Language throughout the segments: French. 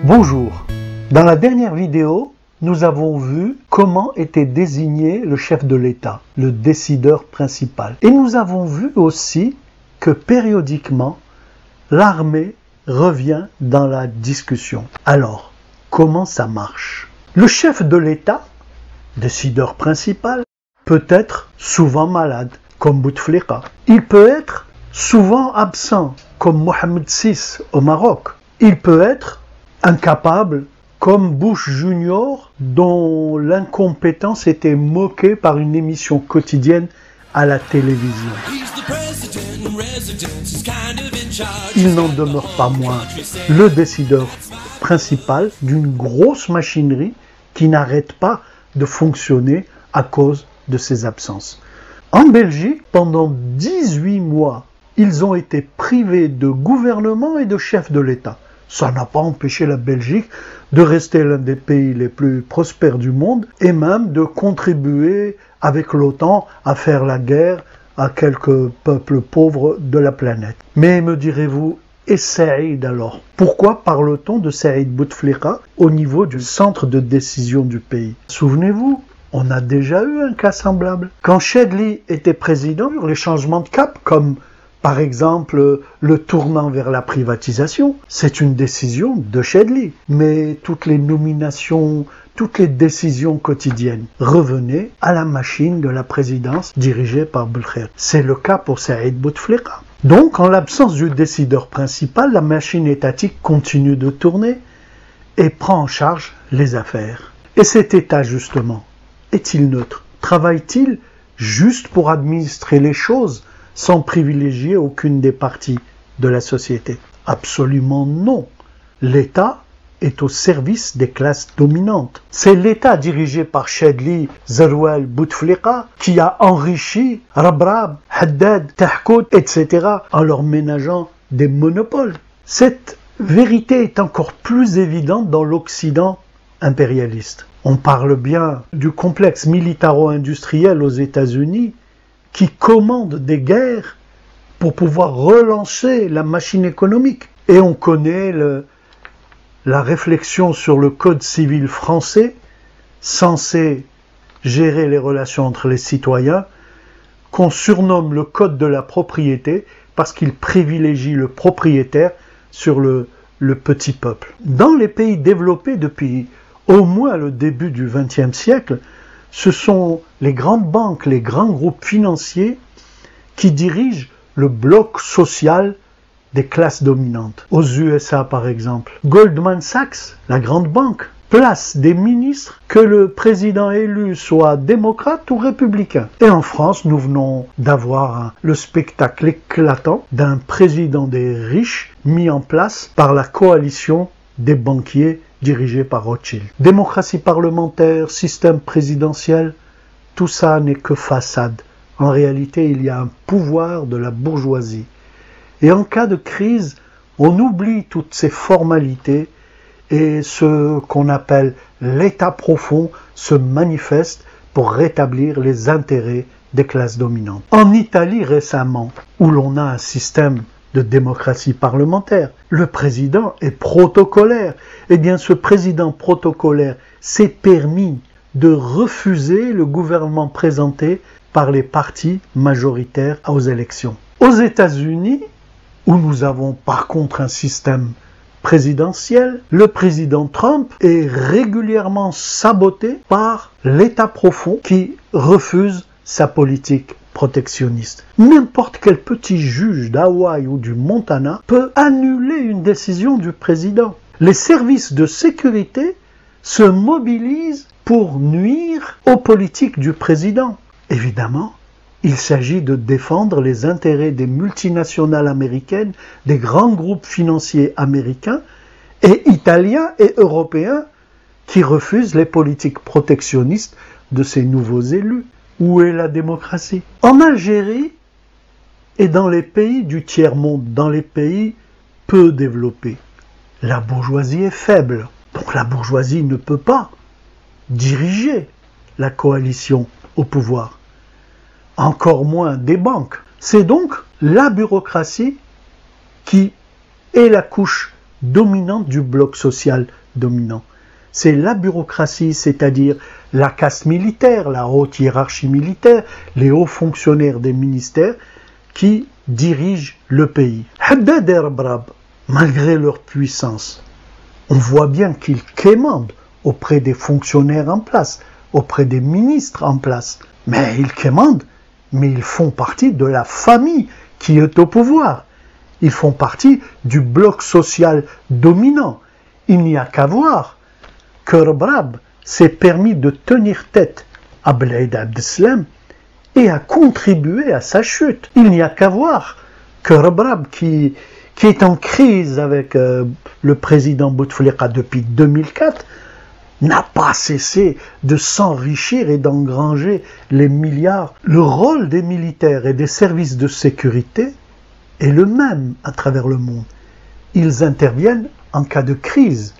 Bonjour, dans la dernière vidéo, nous avons vu comment était désigné le chef de l'État, le décideur principal. Et nous avons vu aussi que périodiquement, l'armée revient dans la discussion. Alors, comment ça marche? Le chef de l'État, décideur principal, peut être souvent malade, comme Bouteflika. Il peut être souvent absent, comme Mohamed VI au Maroc. Il peut être incapable, comme Bush Junior, dont l'incompétence était moquée par une émission quotidienne à la télévision. Il n'en demeure pas moins le décideur principal d'une grosse machinerie qui n'arrête pas de fonctionner à cause de ses absences. En Belgique, pendant 18 mois, ils ont été privés de gouvernement et de chef de l'État. Ça n'a pas empêché la Belgique de rester l'un des pays les plus prospères du monde et même de contribuer avec l'OTAN à faire la guerre à quelques peuples pauvres de la planète. Mais me direz-vous, et Saïd alors? Pourquoi parle-t-on de Saïd Bouteflika au niveau du centre de décision du pays? Souvenez-vous, on a déjà eu un cas semblable. Quand Chedli était président, les changements de cap, comme par exemple le tournant vers la privatisation, c'est une décision de Chedli. Mais toutes les nominations, toutes les décisions quotidiennes revenaient à la machine de la présidence dirigée par Belkher. C'est le cas pour Saïd Bouteflika. Donc, en l'absence du décideur principal, la machine étatique continue de tourner et prend en charge les affaires. Et cet État, justement, est-il neutre? Travaille-t-il juste pour administrer les choses sans privilégier aucune des parties de la société? Absolument non. L'État est au service des classes dominantes. C'est l'État dirigé par Chedli, Zeroual, Bouteflika qui a enrichi Rabrab, Haddad, Tahkout, etc. en leur ménageant des monopoles. Cette vérité est encore plus évidente dans l'Occident impérialiste. On parle bien du complexe militaro-industriel aux États-Unis qui commande des guerres pour pouvoir relancer la machine économique. Et on connaît la réflexion sur le code civil français, censé gérer les relations entre les citoyens, qu'on surnomme le code de la propriété parce qu'il privilégie le propriétaire sur le petit peuple. Dans les pays développés depuis au moins le début du XXe siècle, ce sont les grandes banques, les grands groupes financiers qui dirigent le bloc social des classes dominantes. Aux USA, par exemple, Goldman Sachs, la grande banque, place des ministres que le président élu soit démocrate ou républicain. Et en France, nous venons d'avoir le spectacle éclatant d'un président des riches mis en place par la coalition des banquiers dirigé par Rothschild. Démocratie parlementaire, système présidentiel, tout ça n'est que façade. En réalité, il y a un pouvoir de la bourgeoisie. Et en cas de crise, on oublie toutes ces formalités et ce qu'on appelle l'État profond se manifeste pour rétablir les intérêts des classes dominantes. En Italie récemment, où l'on a un système de démocratie parlementaire, le président est protocolaire. Eh bien, ce président protocolaire s'est permis de refuser le gouvernement présenté par les partis majoritaires aux élections. Aux États-Unis, où nous avons par contre un système présidentiel, le président Trump est régulièrement saboté par l'État profond qui refuse sa politique protectionniste. N'importe quel petit juge d'Hawaï ou du Montana peut annuler une décision du président. Les services de sécurité se mobilisent pour nuire aux politiques du président. Évidemment, il s'agit de défendre les intérêts des multinationales américaines, des grands groupes financiers américains et italiens et européens qui refusent les politiques protectionnistes de ces nouveaux élus. Où est la démocratie? En Algérie et dans les pays du tiers-monde, dans les pays peu développés, la bourgeoisie est faible. Donc la bourgeoisie ne peut pas diriger la coalition au pouvoir. Encore moins des banques. C'est donc la bureaucratie qui est la couche dominante du bloc social dominant. C'est la bureaucratie, c'est-à-dire la caste militaire, la haute hiérarchie militaire, les hauts fonctionnaires des ministères qui dirigent le pays. Haddad et Rebrab, malgré leur puissance, on voit bien qu'ils quémandent auprès des fonctionnaires en place, auprès des ministres en place. Mais ils quémandent, mais ils font partie de la famille qui est au pouvoir. Ils font partie du bloc social dominant. Il n'y a qu'à voir que Rebrab s'est permis de tenir tête à Abdelaziz Abdeslam et a contribué à sa chute. Il n'y a qu'à voir que Rebrab, qui est en crise avec le président Bouteflika depuis 2004, n'a pas cessé de s'enrichir et d'engranger les milliards. Le rôle des militaires et des services de sécurité est le même à travers le monde. Ils interviennent en cas de crise,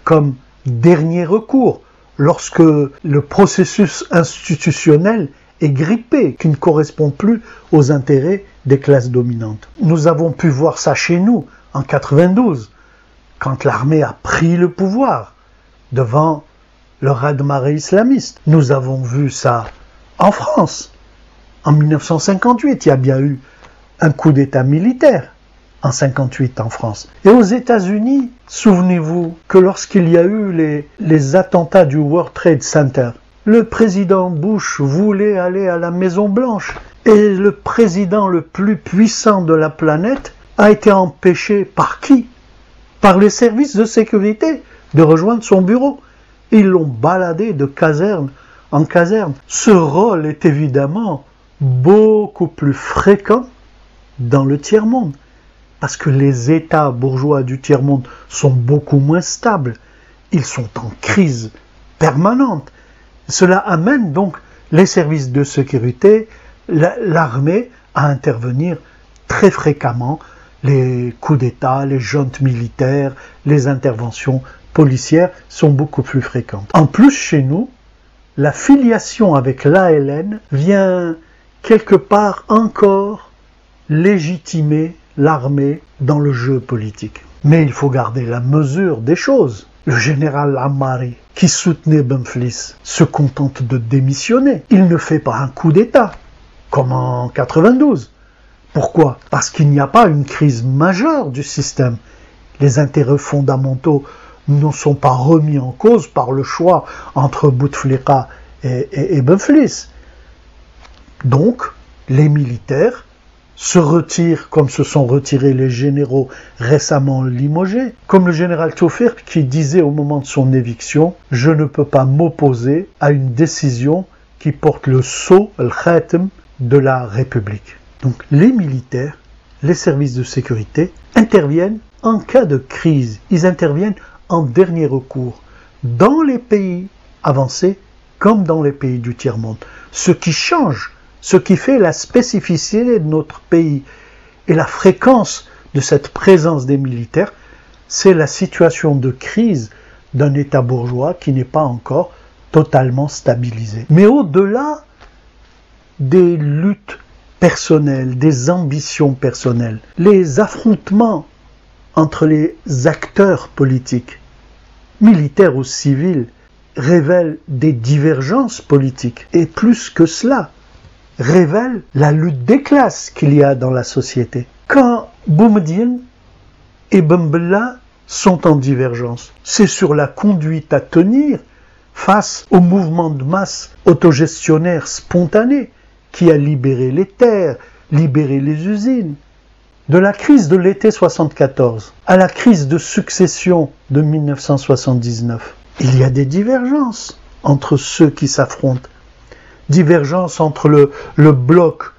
comme dernier recours, lorsque le processus institutionnel est grippé, qui ne correspond plus aux intérêts des classes dominantes. Nous avons pu voir ça chez nous en 92, quand l'armée a pris le pouvoir devant le raz-de-marée islamiste. Nous avons vu ça en France. En 1958, il y a bien eu un coup d'État militaire en 1958 en France. Et aux États-Unis, souvenez-vous que lorsqu'il y a eu les attentats du World Trade Center, le président Bush voulait aller à la Maison-Blanche et le président le plus puissant de la planète a été empêché par qui? Par les services de sécurité de rejoindre son bureau. Ils l'ont baladé de caserne en caserne. Ce rôle est évidemment beaucoup plus fréquent dans le tiers-monde, parce que les États bourgeois du tiers-monde sont beaucoup moins stables. Ils sont en crise permanente. Cela amène donc les services de sécurité, l'armée à intervenir très fréquemment, les coups d'État, les juntes militaires, les interventions policières sont beaucoup plus fréquentes. En plus, chez nous, la filiation avec l'ALN vient quelque part encore légitimer l'armée dans le jeu politique. Mais il faut garder la mesure des choses. Le général Ammari, qui soutenait Benflis, se contente de démissionner. Il ne fait pas un coup d'État, comme en 92. Pourquoi? Parce qu'il n'y a pas une crise majeure du système. Les intérêts fondamentaux ne sont pas remis en cause par le choix entre Bouteflika et Benflis. Donc, les militaires se retirent comme se sont retirés les généraux récemment limogés, comme le général Taoufir qui disait au moment de son éviction « Je ne peux pas m'opposer à une décision qui porte le sceau, le khatem, de la République ». Donc les militaires, les services de sécurité interviennent en cas de crise. Ils interviennent en dernier recours, dans les pays avancés comme dans les pays du tiers-monde. Ce qui change, ce qui fait la spécificité de notre pays et la fréquence de cette présence des militaires, c'est la situation de crise d'un État bourgeois qui n'est pas encore totalement stabilisé. Mais au-delà des luttes personnelles, des ambitions personnelles, les affrontements entre les acteurs politiques, militaires ou civils, révèlent des divergences politiques. Et plus que cela, révèlent la lutte des classes qu'il y a dans la société. Quand Boumediene et Ben Bella sont en divergence, c'est sur la conduite à tenir face au mouvement de masse autogestionnaire spontané qui a libéré les terres, libéré les usines. De la crise de l'été 74 à la crise de succession de 1979, il y a des divergences entre ceux qui s'affrontent. Divergences entre le bloc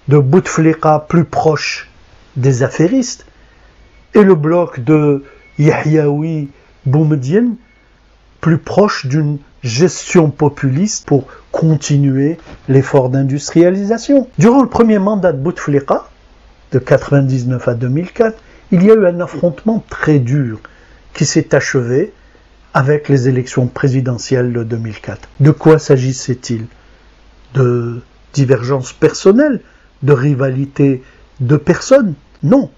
de Bouteflika plus proche des affairistes et le bloc de Yahyaoui Boumediene plus proche d'une gestion populiste pour continuer l'effort d'industrialisation. Durant le premier mandat de Bouteflika, de 1999 à 2004, il y a eu un affrontement très dur qui s'est achevé avec les élections présidentielles de 2004. De quoi s'agissait-il? De divergences personnelles, de rivalité de personnes? Non.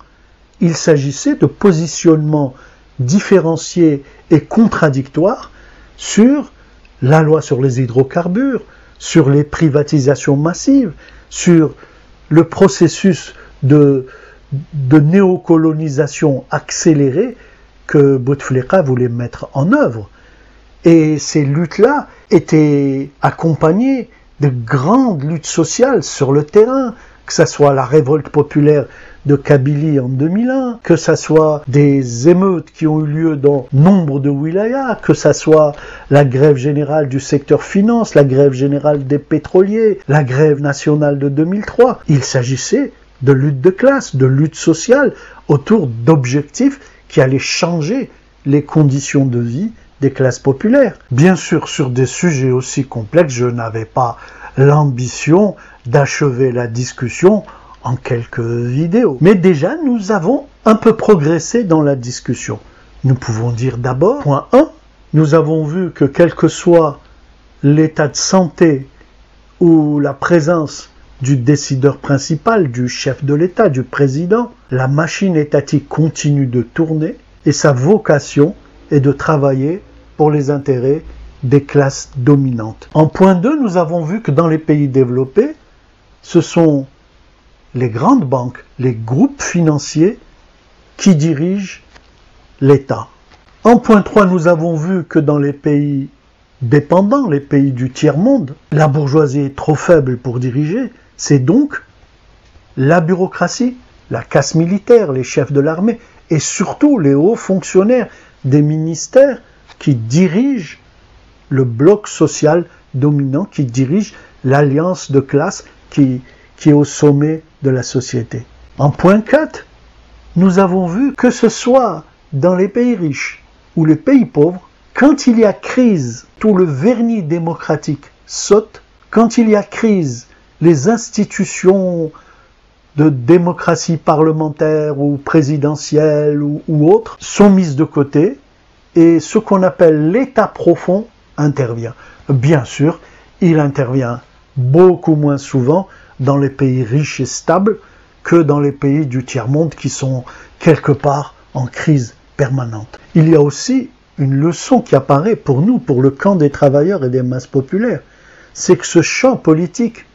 il s'agissait de positionnements différenciés et contradictoires sur la loi sur les hydrocarbures, sur les privatisations massives, sur le processus de néocolonisation accélérée que Bouteflika voulait mettre en œuvre. Et ces luttes-là étaient accompagnées de grandes luttes sociales sur le terrain, que ce soit la révolte populaire de Kabylie en 2001, que ce soit des émeutes qui ont eu lieu dans nombre de wilayas, que ce soit la grève générale du secteur finance, la grève générale des pétroliers, la grève nationale de 2003. Il s'agissait de lutte de classe, de lutte sociale, autour d'objectifs qui allaient changer les conditions de vie des classes populaires. Bien sûr, sur des sujets aussi complexes, je n'avais pas l'ambition d'achever la discussion en quelques vidéos. Mais déjà, nous avons un peu progressé dans la discussion. Nous pouvons dire d'abord, point 1, nous avons vu que quel que soit l'état de santé ou la présence du décideur principal, du chef de l'État, du président, la machine étatique continue de tourner et sa vocation est de travailler pour les intérêts des classes dominantes. En point 2, nous avons vu que dans les pays développés, ce sont les grandes banques, les groupes financiers qui dirigent l'État. En point 3, nous avons vu que dans les pays dépendants, les pays du tiers-monde, la bourgeoisie est trop faible pour diriger. C'est donc la bureaucratie, la caste militaire, les chefs de l'armée et surtout les hauts fonctionnaires des ministères qui dirigent le bloc social dominant, qui dirige l'alliance de classe qui est au sommet de la société. En point 4, nous avons vu que ce soit dans les pays riches ou les pays pauvres, quand il y a crise, tout le vernis démocratique saute. Quand il y a crise, les institutions de démocratie parlementaire ou présidentielle ou autres sont mises de côté et ce qu'on appelle l'État profond intervient. Bien sûr, il intervient beaucoup moins souvent dans les pays riches et stables que dans les pays du tiers-monde qui sont quelque part en crise permanente. Il y a aussi une leçon qui apparaît pour nous, pour le camp des travailleurs et des masses populaires, c'est que ce champ politique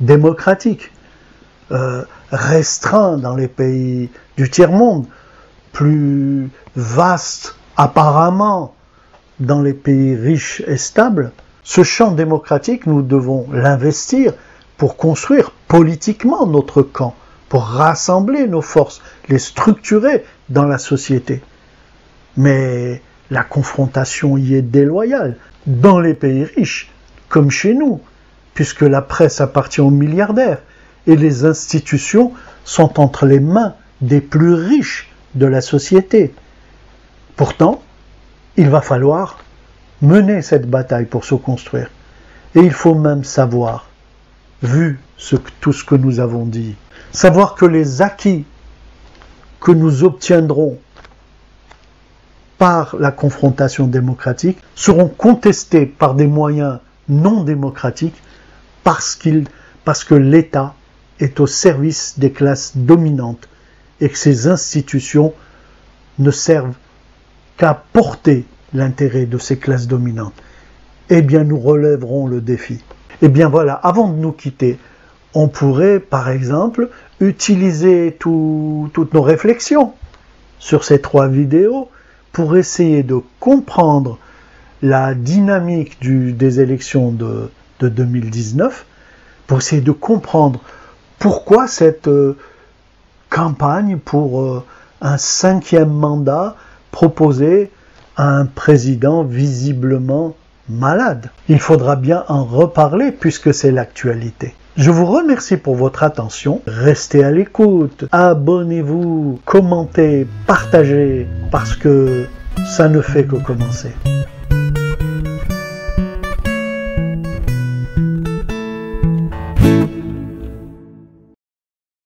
démocratique restreint dans les pays du tiers-monde, plus vaste apparemment dans les pays riches et stables, ce champ démocratique, nous devons l'investir pour construire politiquement notre camp, pour rassembler nos forces, les structurer dans la société. Mais la confrontation y est déloyale, dans les pays riches, comme chez nous, puisque la presse appartient aux milliardaires et les institutions sont entre les mains des plus riches de la société. Pourtant, il va falloir mener cette bataille pour se construire. Et il faut même savoir, vu tout ce que nous avons dit, savoir que les acquis que nous obtiendrons par la confrontation démocratique seront contestés par des moyens non démocratiques parce que l'État est au service des classes dominantes et que ces institutions ne servent qu'à porter l'intérêt de ces classes dominantes. Eh bien, nous relèverons le défi. Eh bien voilà, avant de nous quitter, on pourrait, par exemple, utiliser toutes nos réflexions sur ces 3 vidéos pour essayer de comprendre la dynamique des élections de 2019, pour essayer de comprendre pourquoi cette campagne pour un 5e mandat proposé à un président visiblement malade. Il faudra bien en reparler puisque c'est l'actualité. Je vous remercie pour votre attention. Restez à l'écoute, abonnez-vous, commentez, partagez, parce que ça ne fait que commencer.